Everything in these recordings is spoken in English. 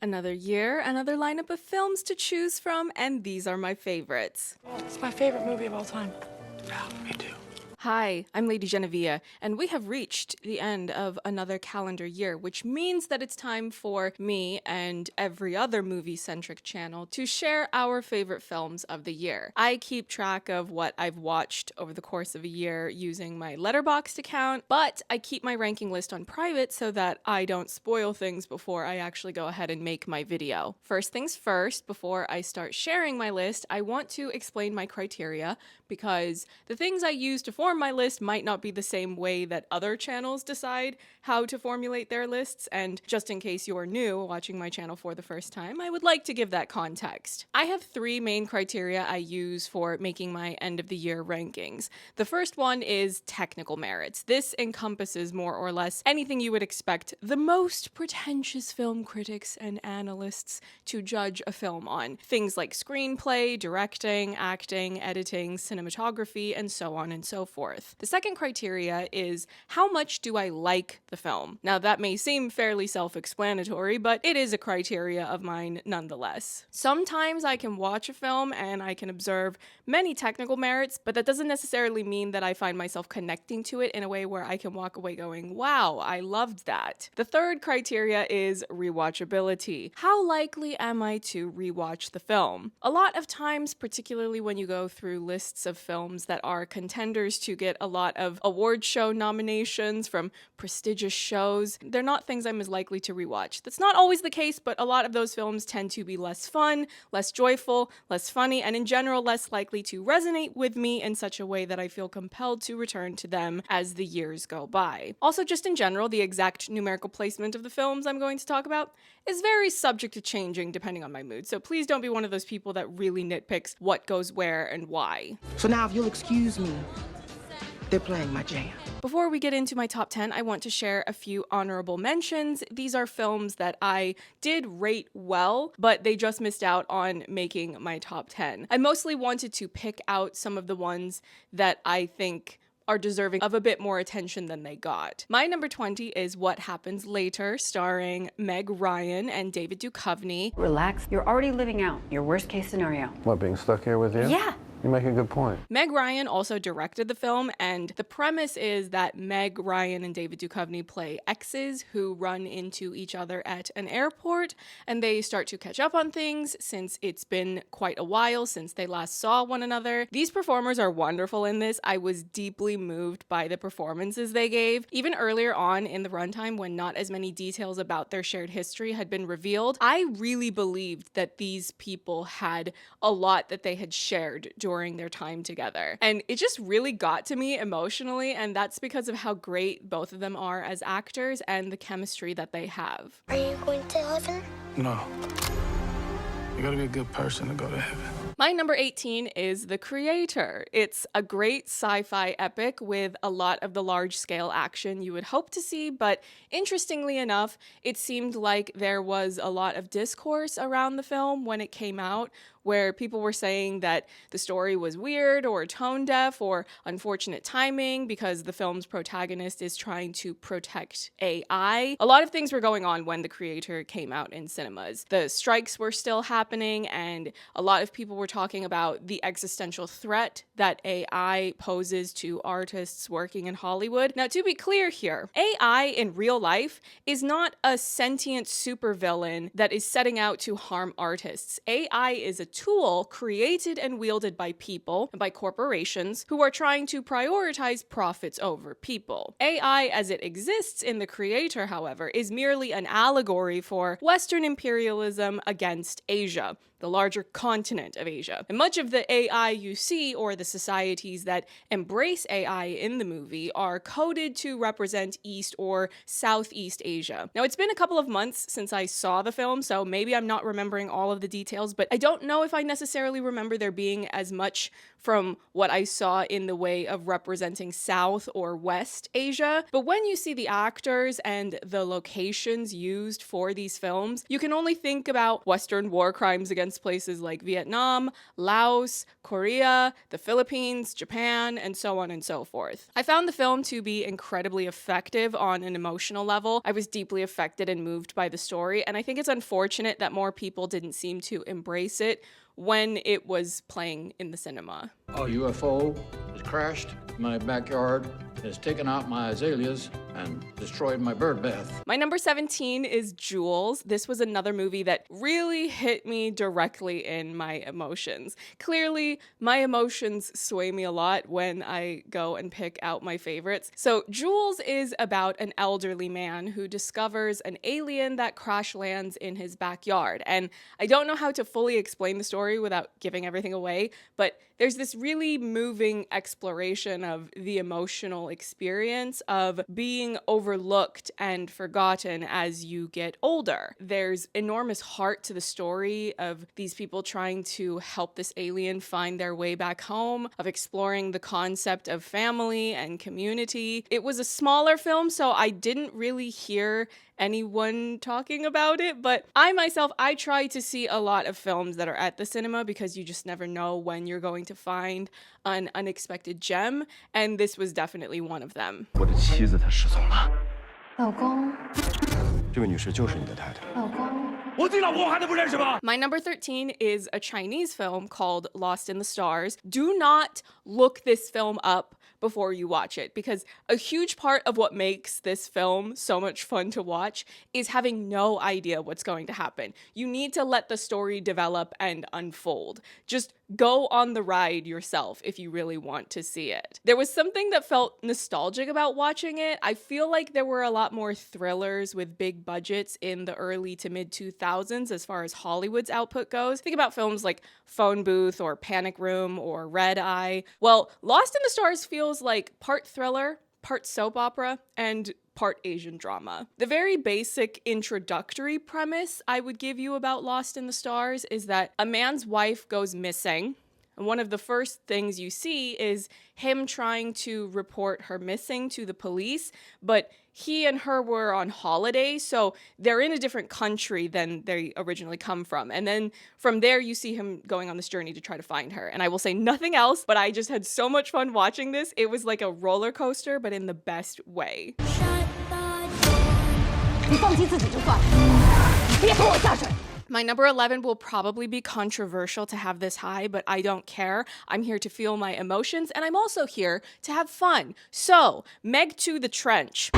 Another year, another lineup of films to choose from, and these are my favorites. It's my favorite movie of all time. Yeah, me too. Hi, I'm LadyJenevia, and we have reached the end of another calendar year, which means that it's time for me and every other movie-centric channel to share our favorite films of the year. I keep track of what I've watched over the course of a year using my Letterboxd account, but I keep my ranking list on private so that I don't spoil things before I actually go ahead and make my video. First things first, before I start sharing my list, I want to explain my criteria because the things I use to form my list might not be the same way that other channels decide how to formulate their lists, and just in case you're new watching my channel for the first time, I would like to give that context. I have three main criteria I use for making my end of the year rankings. The first one is technical merits. This encompasses more or less anything you would expect the most pretentious film critics and analysts to judge a film on. Things like screenplay, directing, acting, editing, cinematography, and so on and so forth. The second criteria is how much do I like the film? Now that may seem fairly self-explanatory, but it is a criteria of mine nonetheless. Sometimes I can watch a film and I can observe many technical merits, but that doesn't necessarily mean that I find myself connecting to it in a way where I can walk away going, wow, I loved that. The third criteria is rewatchability. How likely am I to rewatch the film? A lot of times, particularly when you go through lists of films that are contenders to get a lot of award show nominations from prestigious shows, they're not things I'm as likely to rewatch. That's not always the case, but a lot of those films tend to be less fun, less joyful, less funny, and in general less likely to resonate with me in such a way that I feel compelled to return to them as the years go by. Also, just in general, the exact numerical placement of the films I'm going to talk about is very subject to changing depending on my mood, so please don't be one of those people that really nitpicks what goes where and why. So now, if you'll excuse me, they're playing my jam. Before we get into my top 10, I want to share a few honorable mentions. These are films that I did rate well, but they just missed out on making my top 10. I mostly wanted to pick out some of the ones that I think are deserving of a bit more attention than they got. My number 20 is What Happens Later, starring Meg Ryan and David Duchovny. Relax. You're already living out your worst case scenario. What, being stuck here with you? Yeah. You make a good point. Meg Ryan also directed the film, and the premise is that Meg Ryan and David Duchovny play exes who run into each other at an airport, and they start to catch up on things since it's been quite a while since they last saw one another. These performers are wonderful in this. I was deeply moved by the performances they gave. Even earlier on in the runtime, when not as many details about their shared history had been revealed, I really believed that these people had a lot that they had shared during their time together. And it just really got to me emotionally, and that's because of how great both of them are as actors and the chemistry that they have. Are you going to heaven? No. You gotta be a good person to go to heaven. My number 18 is The Creator. It's a great sci-fi epic with a lot of the large-scale action you would hope to see, but interestingly enough, it seemed like there was a lot of discourse around the film when it came out, where people were saying that the story was weird or tone deaf or unfortunate timing because the film's protagonist is trying to protect AI. A lot of things were going on when The Creator came out in cinemas. The strikes were still happening, and a lot of people were talking about the existential threat that AI poses to artists working in Hollywood. Now, to be clear here, AI in real life is not a sentient supervillain that is setting out to harm artists. AI is a tool created and wielded by people and by corporations who are trying to prioritize profits over people. AI as it exists in The Creator, however, is merely an allegory for Western imperialism against Asia, the larger continent of Asia. And much of the AI you see, or the societies that embrace AI in the movie, are coded to represent East or Southeast Asia. Now, it's been a couple of months since I saw the film, so maybe I'm not remembering all of the details, but I don't know if I necessarily remember there being as much from what I saw in the way of representing South or West Asia. But when you see the actors and the locations used for these films, you can only think about Western war crimes against places like Vietnam, Laos, Korea, the Philippines, Japan, and so on and so forth. I found the film to be incredibly effective on an emotional level. I was deeply affected and moved by the story, and I think it's unfortunate that more people didn't seem to embrace it when it was playing in the cinema. A UFO has crashed in my backyard, has taken out my azaleas, and destroyed my bird bath. My number 17 is Jules. This was another movie that really hit me directly in my emotions. Clearly, my emotions sway me a lot when I go and pick out my favorites. So Jules is about an elderly man who discovers an alien that crash lands in his backyard. And I don't know how to fully explain the story without giving everything away, but there's this really moving exploration of the emotional experience of being overlooked and forgotten as you get older. There's enormous heart to the story of these people trying to help this alien find their way back home, of exploring the concept of family and community. It was a smaller film, so I didn't really hear anyone talking about it, but I try to see a lot of films that are at the cinema because you just never know when you're going to find an unexpected gem, and this was definitely one of them. 我的妻子她失踪了，老公，这位女士就是你的太太。老公。 我自己老婆我还能不认识吗？ My number 13 is a Chinese film called Lost in the Stars. Do not look this film up before you watch it, because a huge part of what makes this film so much fun to watch is having no idea what's going to happen. You need to let the story develop and unfold. Just go on the ride yourself if you really want to see it. There was something that felt nostalgic about watching it. I feel like there were a lot more thrillers with big budgets in the early to mid 2000s as far as Hollywood's output goes. Think about films like Phone Booth or Panic Room or Red Eye. Well, Lost in the Stars feels like part thriller, part soap opera, and part Asian drama. The very basic introductory premise I would give you about Lost in the Stars is that a man's wife goes missing, and one of the first things you see is him trying to report her missing to the police, but he and her were on holiday, so they're in a different country than they originally come from. And then from there, you see him going on this journey to try to find her. And I will say nothing else, but I just had so much fun watching this. It was like a roller coaster, but in the best way. 你放弃自己就算了，别拖我下水。 My number 11 will probably be controversial to have this high, but I don't care. I'm here to feel my emotions, and I'm also here to have fun. So, Meg to the Trench.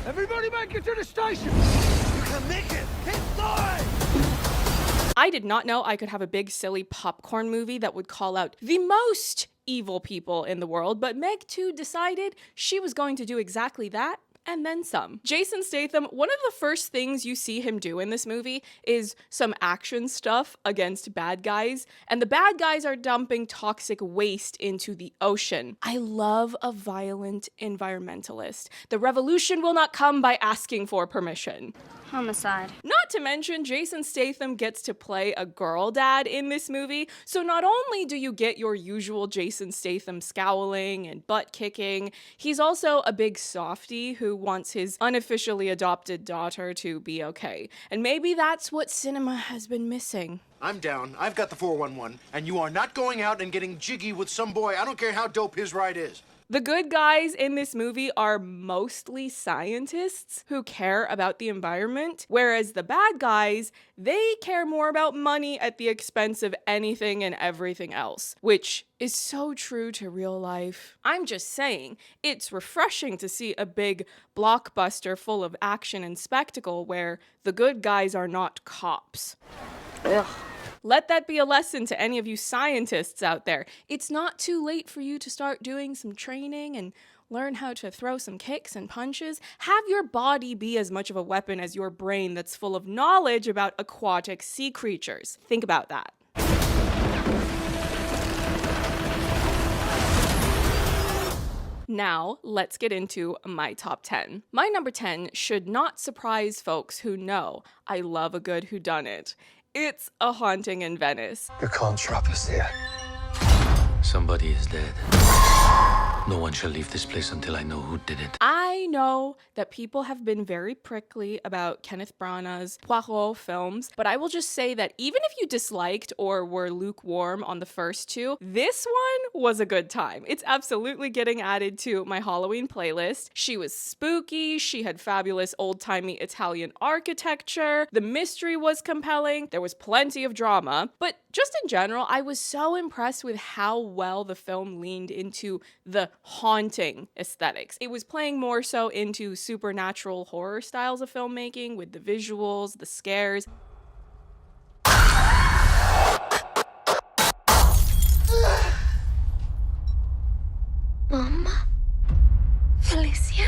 Everybody make it to the station! You can make it! Keep going! I did not know I could have a big, silly popcorn movie that would call out the most evil people in the world, but Meg 2 decided she was going to do exactly that. And then some. Jason Statham, one of the first things you see him do in this movie is some action stuff against bad guys, and the bad guys are dumping toxic waste into the ocean. I love a violent environmentalist. The revolution will not come by asking for permission. Homicide. Not to mention, Jason Statham gets to play a girl dad in this movie, so not only do you get your usual Jason Statham scowling and butt kicking, he's also a big softie who wants his unofficially adopted daughter to be okay. And maybe that's what cinema has been missing. I'm down. I've got the 411, and you are not going out and getting jiggy with some boy. I don't care how dope his ride is. The good guys in this movie are mostly scientists who care about the environment, whereas the bad guys, they care more about money at the expense of anything and everything else, which is so true to real life. I'm just saying, it's refreshing to see a big blockbuster full of action and spectacle where the good guys are not cops. Ugh. Let that be a lesson to any of you scientists out there. It's not too late for you to start doing some training and learn how to throw some kicks and punches. Have your body be as much of a weapon as your brain that's full of knowledge about aquatic sea creatures. Think about that. Now, let's get into my top 10. My number 10 should not surprise folks who know I love a good whodunit. It's A Haunting in Venice. You can't trap us here. Somebody is dead. No one shall leave this place until I know who did it. I know that people have been very prickly about Kenneth Branagh's Poirot films, but I will just say that even if you disliked or were lukewarm on the first two, this one was a good time. It's absolutely getting added to my Halloween playlist. She was spooky, she had fabulous old-timey Italian architecture, the mystery was compelling, there was plenty of drama, but just in general, I was so impressed with how well the film leaned into the haunting aesthetics. It was playing more so into supernatural horror styles of filmmaking with the visuals, the scares. Mama? Felicia?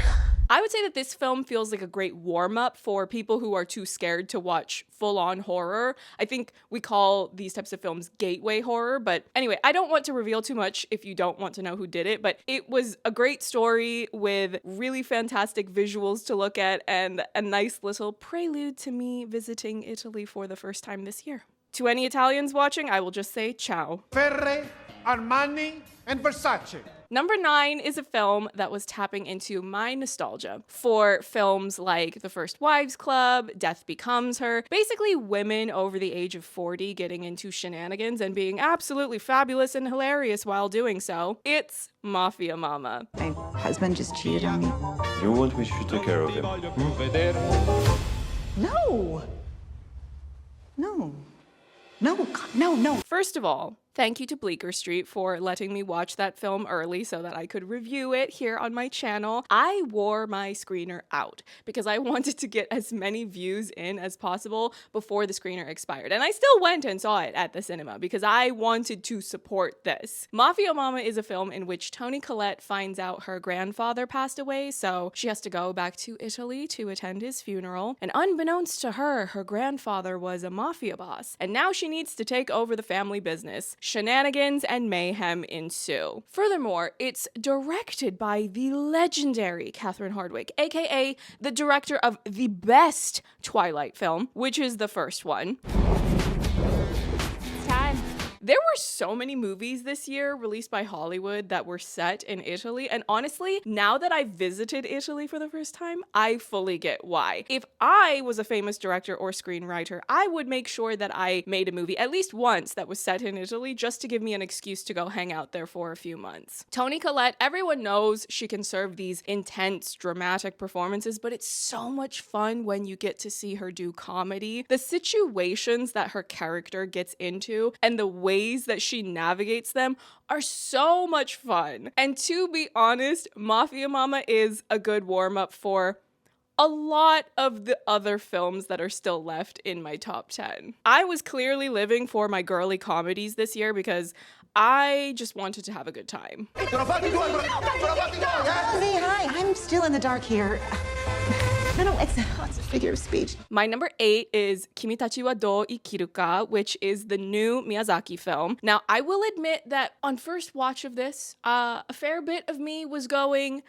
I would say that this film feels like a great warm-up for people who are too scared to watch full-on horror. I think we call these types of films gateway horror, but anyway, I don't want to reveal too much if you don't want to know who did it, but it was a great story with really fantastic visuals to look at and a nice little prelude to me visiting Italy for the first time this year. To any Italians watching, I will just say ciao. Ferre, Armani, and Versace. Number 9 is a film that was tapping into my nostalgia for films like The First Wives Club, Death Becomes Her, basically women over the age of 40 getting into shenanigans and being absolutely fabulous and hilarious while doing so. It's Mafia Mama. My husband just cheated on me. You want me to take care of him? No. No. No, God, no. First of all, thank you to Bleecker Street for letting me watch that film early so that I could review it here on my channel. I wore my screener out because I wanted to get as many views in as possible before the screener expired. And I still went and saw it at the cinema because I wanted to support this. Mafia Mama is a film in which Toni Collette finds out her grandfather passed away, so she has to go back to Italy to attend his funeral. And unbeknownst to her, her grandfather was a mafia boss, and now she needs to take over the family business. Shenanigans and mayhem ensue. Furthermore, it's directed by the legendary Catherine Hardwicke, aka the director of the best Twilight film, which is the first one. It's time. There were so many movies this year released by Hollywood that were set in Italy, and honestly, now that I've visited Italy for the first time, I fully get why. If I was a famous director or screenwriter, I would make sure that I made a movie at least once that was set in Italy just to give me an excuse to go hang out there for a few months. Toni Collette, everyone knows she can serve these intense, dramatic performances, but it's so much fun when you get to see her do comedy. The situations that her character gets into and the ways that she navigates them are so much fun. And to be honest, Mafia Mama is a good warm-up for a lot of the other films that are still left in my top 10. I was clearly living for my girly comedies this year because I just wanted to have a good time. Hey, hi, I'm still in the dark here. No, it's a figure of speech. My number 8 is Kimitachi wa do ikiru, which is the new Miyazaki film. Now, I will admit that on first watch of this, a fair bit of me was going,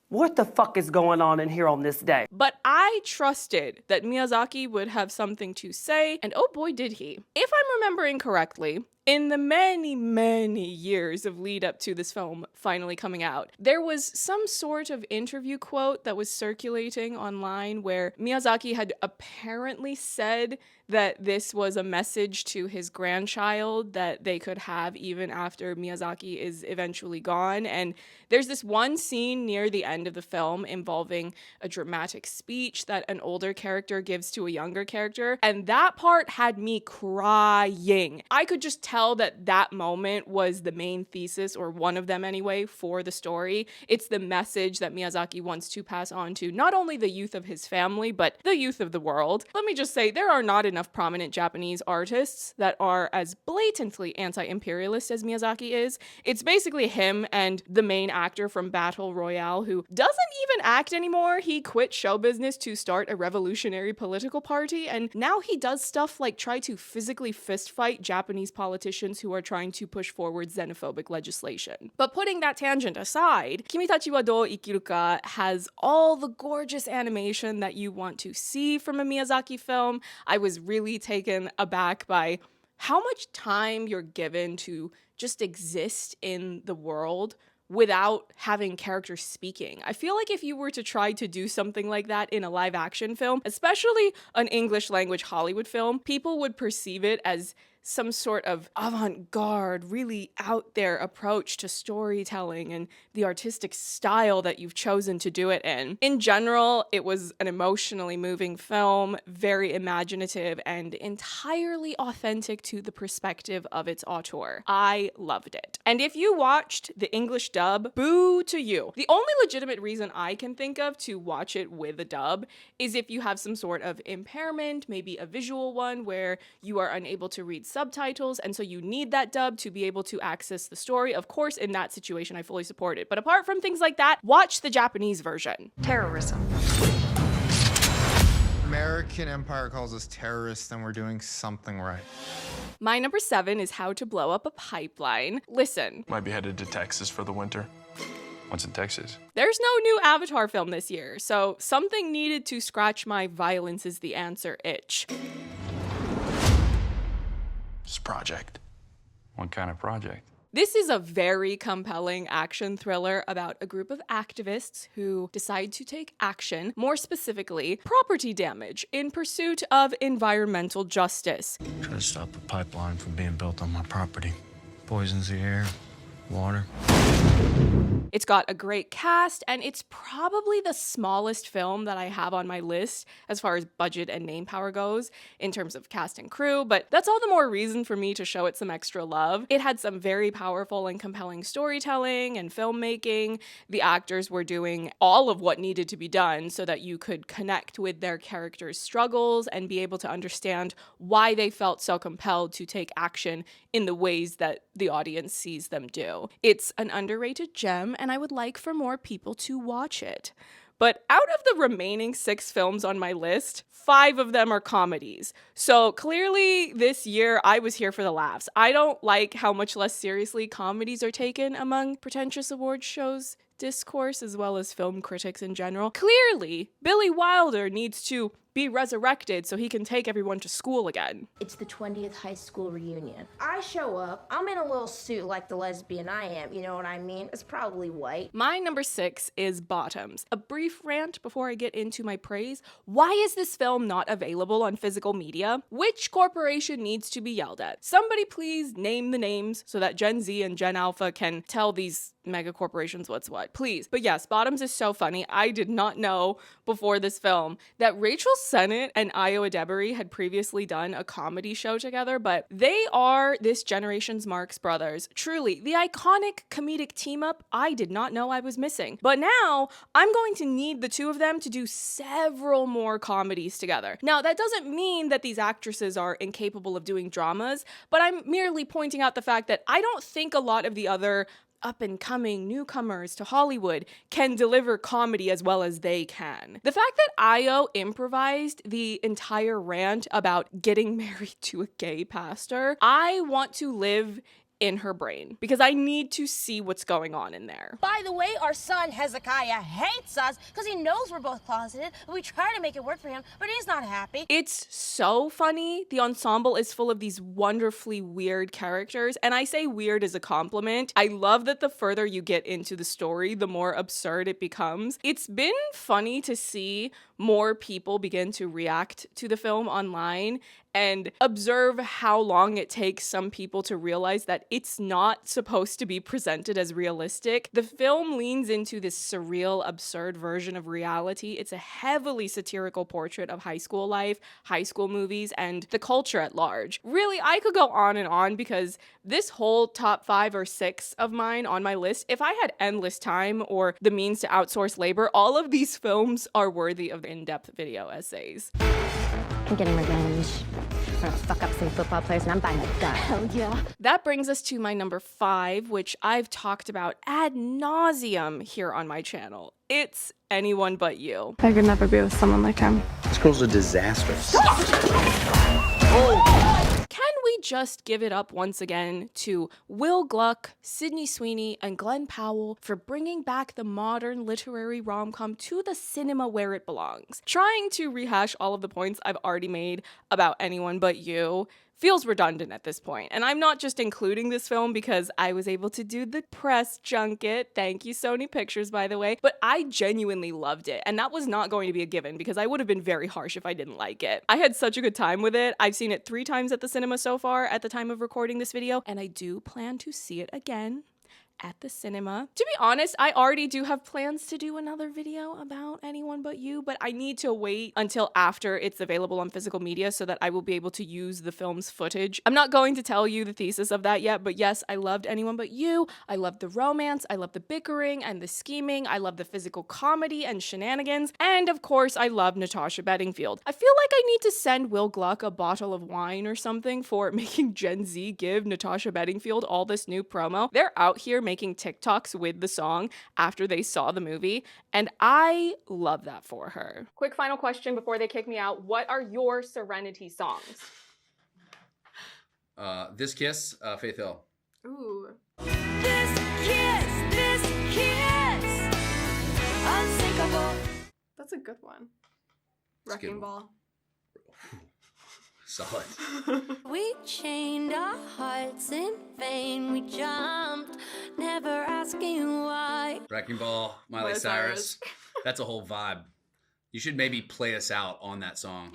What the fuck is going on in here on this day? but I trusted that Miyazaki would have something to say, and oh boy did he. If I'm remembering correctly, in the many years of lead up to this film finally coming out, there was some sort of interview quote that was circulating online where Miyazaki had apparently said that this was a message to his grandchild that they could have even after Miyazaki is eventually gone. And there's this one scene near the end of the film involving a dramatic speech that an older character gives to a younger character, and that part had me crying. I could just tell that that moment was the main thesis, or one of them anyway, for the story. It's the message that Miyazaki wants to pass on to not only the youth of his family, but the youth of the world. Let me just say, there are not enough prominent Japanese artists that are as blatantly anti-imperialist as Miyazaki is. It's basically him and the main actor from Battle Royale, who doesn't even act anymore. He quit show business to start a revolutionary political party, and now he does stuff like try to physically fistfight Japanese politicians politicians who are trying to push forward xenophobic legislation. But putting that tangent aside, Kimitachi wa dou ikiru ka has all the gorgeous animation that you want to see from a Miyazaki film. I was really taken aback by how much time you're given to just exist in the world without having characters speaking. I feel like if you were to try to do something like that in a live action film, especially an English language Hollywood film, people would perceive it as some sort of avant-garde, really out there approach to storytelling and the artistic style that you've chosen to do it in. In general, it was an emotionally moving film, very imaginative and entirely authentic to the perspective of its auteur. I loved it. And if you watched the English dub, boo to you. The only legitimate reason I can think of to watch it with a dub is if you have some sort of impairment, maybe a visual one where you are unable to read subtitles, and so you need that dub to be able to access the story. Of course, in that situation, I fully support it. But apart from things like that, watch the Japanese version. Terrorism. American Empire calls us terrorists, then we're doing something right. My number 7 is How to Blow Up a Pipeline. Listen. Might be headed to Texas for the winter. What's in Texas? There's no new Avatar film this year, so something needed to scratch my violence is the answer itch. This project. What kind of project? This is a very compelling action thriller about a group of activists who decide to take action, more specifically, property damage, in pursuit of environmental justice. Try to stop the pipeline from being built on my property. Poisons the air, water. It's got a great cast, and it's probably the smallest film that I have on my list as far as budget and name power goes in terms of cast and crew, but that's all the more reason for me to show it some extra love. It had some very powerful and compelling storytelling and filmmaking. The actors were doing all of what needed to be done so that you could connect with their characters' struggles and be able to understand why they felt so compelled to take action in the ways that the audience sees them do. It's an underrated gem, and I would like for more people to watch it. But out of the remaining 6 films on my list, 5 of them are comedies. So clearly this year I was here for the laughs. I don't like how much less seriously comedies are taken among pretentious awards shows discourse as well as film critics in general. Clearly, Billy Wilder needs to be resurrected so he can take everyone to school again. It's the 20th high school reunion. I show up, I'm in a little suit like the lesbian I am, you know what I mean? It's probably white. My number 6 is Bottoms. A brief rant before I get into my praise. Why is this film not available on physical media? Which corporation needs to be yelled at? Somebody please name the names so that Gen Z and Gen Alpha can tell these mega corporations what's what, please. But yes, Bottoms is so funny. I did not know before this film that Rachel Sennett and Ayo Edebiri had previously done a comedy show together, but they are this generation's Marx Brothers. Truly, the iconic comedic team up I did not know I was missing. But now, I'm going to need the two of them to do several more comedies together. Now, that doesn't mean that these actresses are incapable of doing dramas, but I'm merely pointing out the fact that I don't think a lot of the other up-and-coming newcomers to Hollywood can deliver comedy as well as they can. The fact that Ayo improvised the entire rant about getting married to a gay pastor, I want to live in her brain because I need to see what's going on in there. By the way, our son Hezekiah hates us because he knows we're both closeted, but we try to make it work for him, but he's not happy. It's so funny. The ensemble is full of these wonderfully weird characters, and I say weird as a compliment. I love that the further you get into the story, the more absurd it becomes. It's been funny to see more people begin to react to the film online and observe how long it takes some people to realize that it's not supposed to be presented as realistic. The film leans into this surreal, absurd version of reality. It's a heavily satirical portrait of high school life, high school movies, and the culture at large. Really, I could go on and on because this whole top 5 or 6 of mine on my list, if I had endless time or the means to outsource labor, all of these films are worthy of in-depth video essays. I'm getting revenge. I'm gonna fuck up some football players and I'm buying a gun. Hell yeah. That brings us to my number 5, which I've talked about ad nauseum here on my channel. It's Anyone But You. I could never be with someone like him. This girl's a disaster. Can we just give it up once again to Will Gluck, Sydney Sweeney, and Glenn Powell for bringing back the modern literary rom-com to the cinema where it belongs. Trying to rehash all of the points I've already made about Anyone But You feels redundant at this point. And I'm not just including this film because I was able to do the press junket. Thank you, Sony Pictures, by the way. But I genuinely loved it. And that was not going to be a given because I would have been very harsh if I didn't like it. I had such a good time with it. I've seen it 3 times at the cinema so far at the time of recording this video, and I do plan to see it again at the cinema. To be honest, I already do have plans to do another video about Anyone But You, but I need to wait until after it's available on physical media so that I will be able to use the film's footage. I'm not going to tell you the thesis of that yet, but yes, I loved Anyone But You. I loved the romance, I loved the bickering and the scheming, I loved the physical comedy and shenanigans, and of course, I love Natasha Bedingfield. I feel like I need to send Will Gluck a bottle of wine or something for making Gen Z give Natasha Bedingfield all this new promo. They're out here making TikToks with the song after they saw the movie, and I love that for her. Quick final question before they kick me out. What are your Serenity songs? This Kiss, Faith Hill. Ooh. This kiss, unsinkable. That's a good one. That's Wrecking good. Ball. Solid. We chained our hearts in vain. We jumped, never asking why. Wrecking Ball, Miley Cyrus. That's a whole vibe. You should maybe play us out on that song.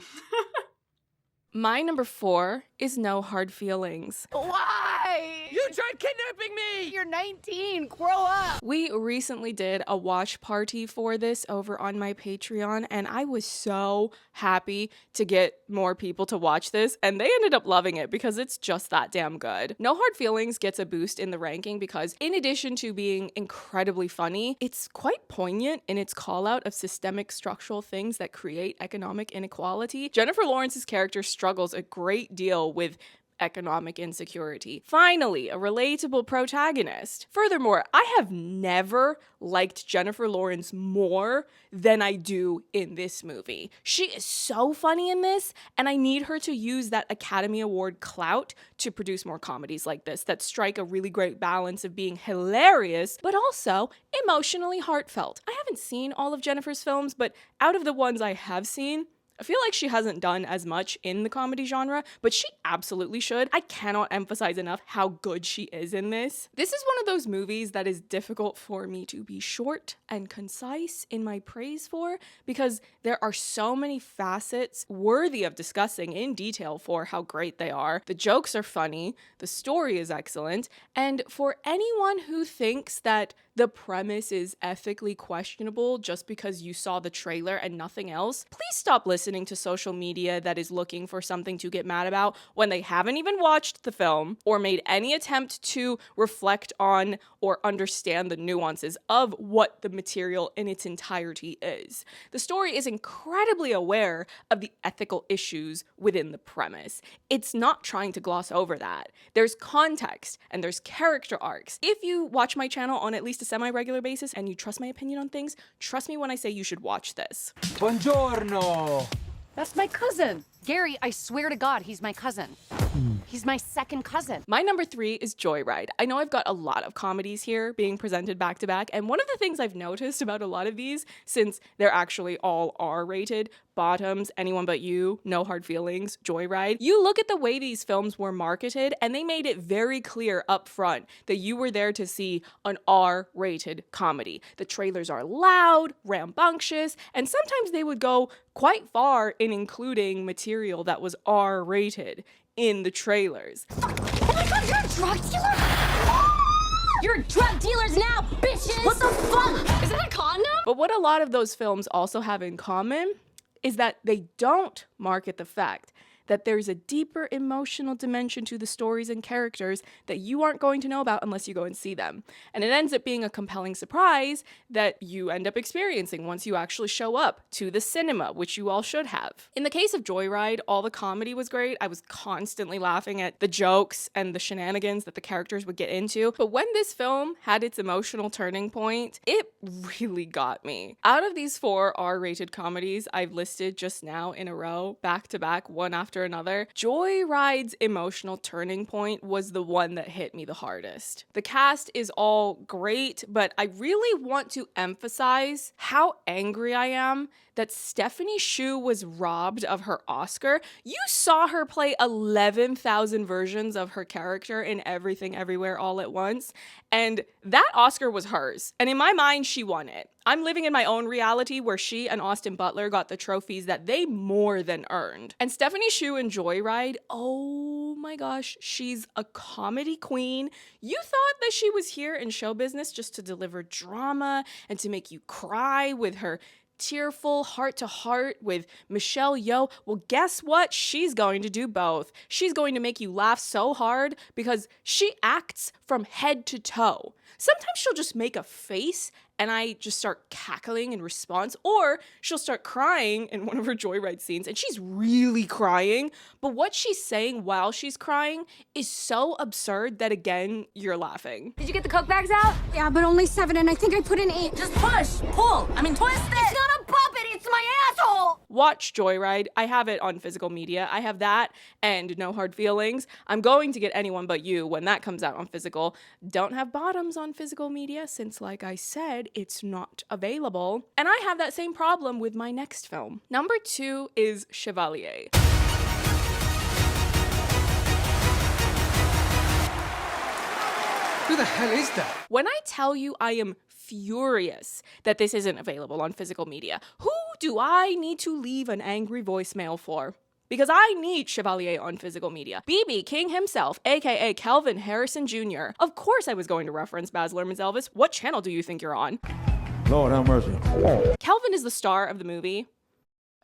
My number 4 is No Hard Feelings. Why? You tried kidnapping me! You're 19. Grow up. We recently did a watch party for this over on my Patreon, and I was so happy to get more people to watch this, and they ended up loving it because it's just that damn good. No Hard Feelings gets a boost in the ranking because in addition to being incredibly funny, it's quite poignant in its call out of systemic structural things that create economic inequality. Jennifer Lawrence's character struggles a great deal with economic insecurity. Finally, a relatable protagonist. Furthermore, I have never liked Jennifer Lawrence more than I do in this movie. She is so funny in this, and I need her to use that Academy Award clout to produce more comedies like this that strike a really great balance of being hilarious, but also emotionally heartfelt. I haven't seen all of Jennifer's films, but out of the ones I have seen, I feel like she hasn't done as much in the comedy genre, but she absolutely should. I cannot emphasize enough how good she is in this. This is one of those movies that is difficult for me to be short and concise in my praise for because there are so many facets worthy of discussing in detail for how great they are. The jokes are funny, the story is excellent, and for anyone who thinks that the premise is ethically questionable just because you saw the trailer and nothing else, please stop listening to social media that is looking for something to get mad about when they haven't even watched the film or made any attempt to reflect on or understand the nuances of what the material in its entirety is. The story is incredibly aware of the ethical issues within the premise. It's not trying to gloss over that. There's context and there's character arcs. If you watch my channel on at least a semi-regular basis and you trust my opinion on things, trust me when I say you should watch this. Buongiorno! That's my cousin. Gary, I swear to God, he's my cousin. He's my second cousin. My number 3 is Joyride. I know I've got a lot of comedies here being presented back to back, and one of the things I've noticed about a lot of these, since they're actually all R-rated, Bottoms, Anyone But You, No Hard Feelings, Joyride, you look at the way these films were marketed, and they made it very clear up front that you were there to see an R-rated comedy. The trailers are loud, rambunctious, and sometimes they would go quite far in including material that was R-rated in the trailers. Oh my God, you're a drug dealer? You're drug dealers now, bitches! What the fuck? Is that a condom? But what a lot of those films also have in common is that they don't market the fact that there's a deeper emotional dimension to the stories and characters that you aren't going to know about unless you go and see them. And it ends up being a compelling surprise that you end up experiencing once you actually show up to the cinema, which you all should have. In the case of Joyride, all the comedy was great. I was constantly laughing at the jokes and the shenanigans that the characters would get into. But when this film had its emotional turning point, it really got me. Out of these 4 R-rated comedies I've listed just now in a row, back to back, one after after another, Joyride's emotional turning point was the one that hit me the hardest. The cast is all great, but I really want to emphasize how angry I am that Stephanie Hsu was robbed of her Oscar. You saw her play 11,000 versions of her character in Everything Everywhere All at Once, and that Oscar was hers. And in my mind, she won it. I'm living in my own reality where she and Austin Butler got the trophies that they more than earned. And Stephanie Hsu in Joyride, oh my gosh, she's a comedy queen. You thought that she was here in show business just to deliver drama and to make you cry with her tearful heart-to-heart with Michelle Yeoh. Well, guess what? She's going to do both. She's going to make you laugh so hard because she acts from head to toe. Sometimes she'll just make a face and I just start cackling in response, or she'll start crying in one of her Joyride scenes and she's really crying, but what she's saying while she's crying is so absurd that again, you're laughing. Did you get the Coke bags out? Yeah, but only 7 and I think I put in 8. Just push, pull, twist it. It's not a puppet, it's my asshole. Watch Joyride. I have it on physical media. I have that and No Hard Feelings. I'm going to get Anyone But You when that comes out on physical. Don't have Bottoms on physical media since, like I said, it's not available. And I have that same problem with my next film. Number 2 is Chevalier. Who the hell is that? When I tell you I am furious that this isn't available on physical media, who do I need to leave an angry voicemail for? Because I need Chevalier on physical media. BB King himself, aka Calvin Harrison Jr. Of course I was going to reference Baz Luhrmann's Elvis. What channel do you think you're on? Lord have mercy. Calvin is the star of the movie,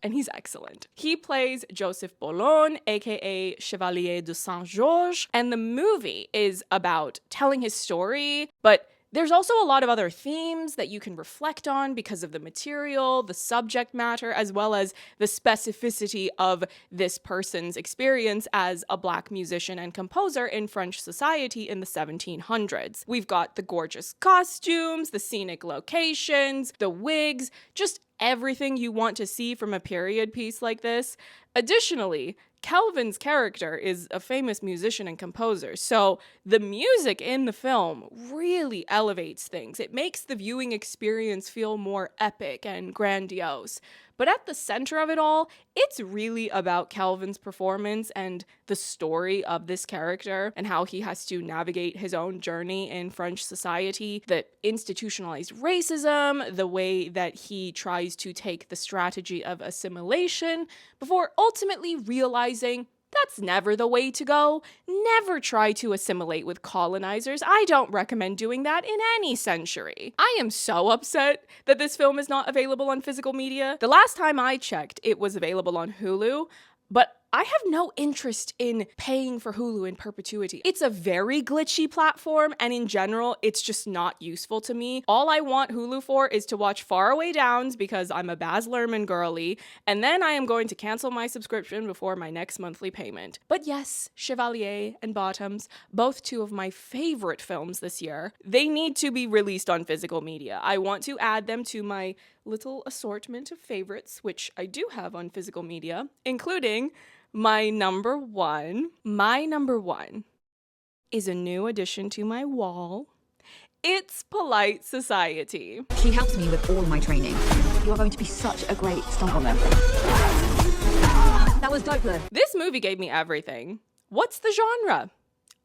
and he's excellent. He plays Joseph Boulogne, aka Chevalier de Saint-Georges, and the movie is about telling his story, but there's also a lot of other themes that you can reflect on because of the material, the subject matter, as well as the specificity of this person's experience as a Black musician and composer in French society in the 1700s. We've got the gorgeous costumes, the scenic locations, the wigs, just everything you want to see from a period piece like this. Additionally, Calvin's character is a famous musician and composer, so the music in the film really elevates things. It makes the viewing experience feel more epic and grandiose. But at the center of it all, it's really about Calvin's performance and the story of this character and how he has to navigate his own journey in French society, the institutionalized racism, the way that he tries to take the strategy of assimilation before ultimately realizing that's never the way to go. Never try to assimilate with colonizers. I don't recommend doing that in any century. I am so upset that this film is not available on physical media. The last time I checked, it was available on Hulu, but I have no interest in paying for Hulu in perpetuity. It's a very glitchy platform, and in general, it's just not useful to me. All I want Hulu for is to watch Faraway Downs because I'm a Baz Luhrmann girly, and then I am going to cancel my subscription before my next monthly payment. But yes, Chevalier and Bottoms, both two of my favorite films this year, they need to be released on physical media. I want to add them to my little assortment of favorites, which I do have on physical media, including my number one is a new addition to my wall. It's Polite Society. She helps me with all my training. You are going to be such a great stuntwoman. That was dope, though. This movie gave me everything. What's the genre?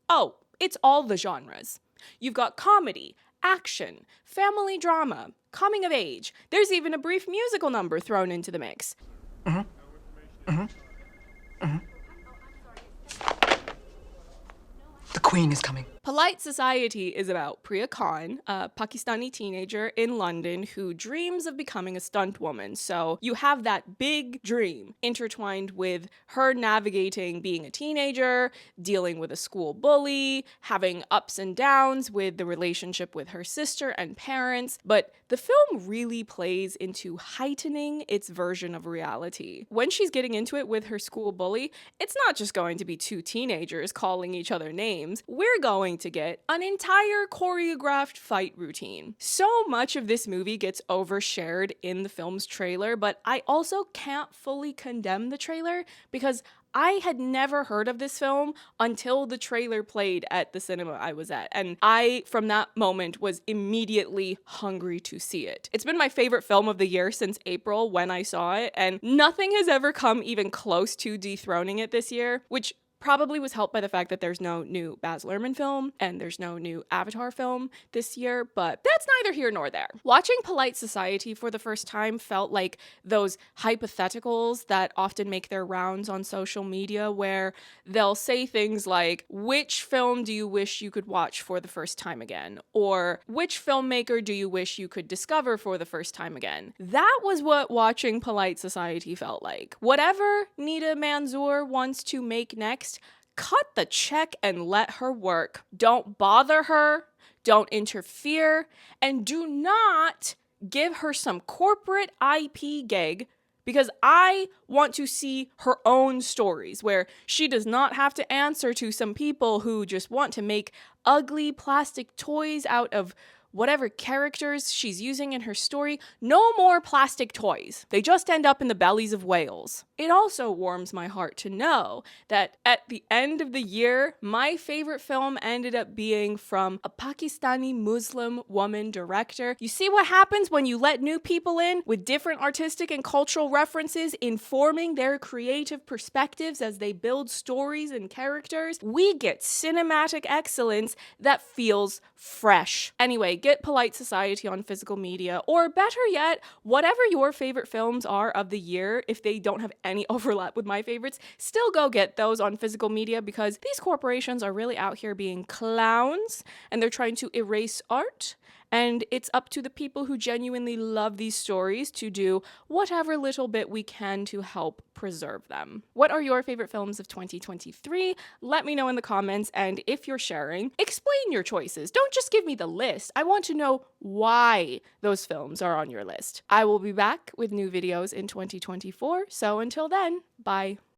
Oh, it's all the genres. You've got comedy, action, family drama, coming of age. There's even a brief musical number thrown into the mix. The Queen is coming. Polite Society is about Priya Khan, a Pakistani teenager in London who dreams of becoming a stunt woman. So you have that big dream intertwined with her navigating being a teenager, dealing with a school bully, having ups and downs with the relationship with her sister and parents. But the film really plays into heightening its version of reality. When she's getting into it with her school bully, it's not just going to be two teenagers calling each other names. We're going to get an entire choreographed fight routine. So much of this movie gets overshared in the film's trailer, but I also can't fully condemn the trailer because I had never heard of this film until the trailer played at the cinema I was at, and I, from that moment, was immediately hungry to see it. It's been my favorite film of the year since April when I saw it, and nothing has ever come even close to dethroning it this year, which probably was helped by the fact that there's no new Baz Luhrmann film and there's no new Avatar film this year, but that's neither here nor there. Watching Polite Society for the first time felt like those hypotheticals that often make their rounds on social media where they'll say things like, which film do you wish you could watch for the first time again? Or which filmmaker do you wish you could discover for the first time again? That was what watching Polite Society felt like. Whatever Nita Manzoor wants to make next, cut the check and let her work. Don't bother her, don't interfere, and do not give her some corporate IP gig because I want to see her own stories where she does not have to answer to some people who just want to make ugly plastic toys out of whatever characters she's using in her story. No more plastic toys. They just end up in the bellies of whales. It also warms my heart to know that at the end of the year, my favorite film ended up being from a Pakistani Muslim woman director. You see what happens when you let new people in with different artistic and cultural references informing their creative perspectives as they build stories and characters? We get cinematic excellence that feels fresh. Anyway, get Polite Society on physical media, or better yet, whatever your favorite films are of the year, if they don't have any overlap with my favorites, still go get those on physical media because these corporations are really out here being clowns and they're trying to erase art. And it's up to the people who genuinely love these stories to do whatever little bit we can to help preserve them. What are your favorite films of 2023? Let me know in the comments, and if you're sharing, explain your choices. Don't just give me the list. I want to know why those films are on your list. I will be back with new videos in 2024, so until then, bye.